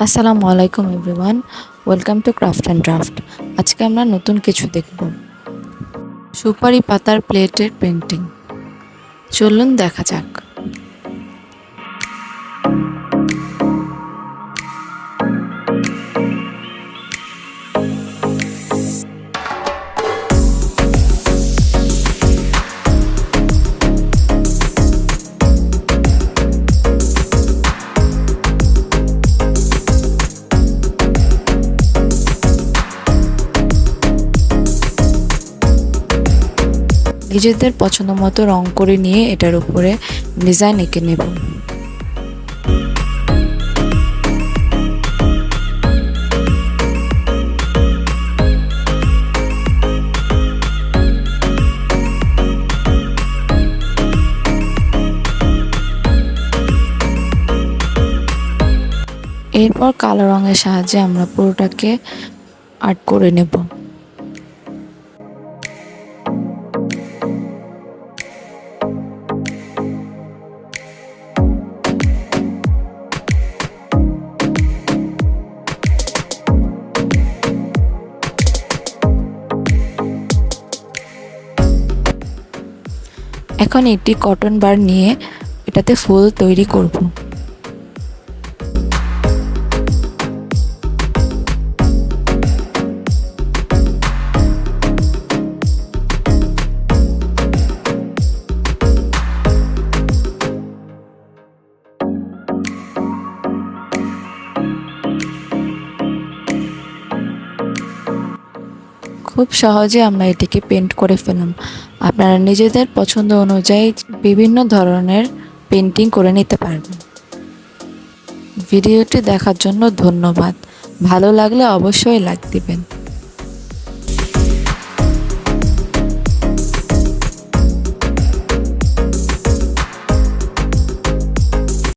আসসালামু আলাইকুম everyone, welcome to craft and draft. আজকে আমরা নতুন কিছু দেখব, সুপারি পাতার প্লেটের পেন্টিং। চলুন দেখা যাক। নিজেদের পছন্দ মতো রং করে নিয়ে এটার উপরে ডিজাইন এঁকে নেব। এরপর কালো রঙের সাহায্যে আমরা পুরোটাকে আর্ট করে নেব। এখন একটি কটন বার নিয়ে এটাতে ফুল তৈরি করব। খুব সহজে আমরা এটিকে পেন্ট করে ফেললাম। আপনারা নিজেদের পছন্দ অনুযায়ী বিভিন্ন ধরনের পেন্টিং করে নিতে পারবেন। ভিডিওটি দেখার জন্য ধন্যবাদ। ভালো লাগলে অবশ্যই লাইক দিবেন।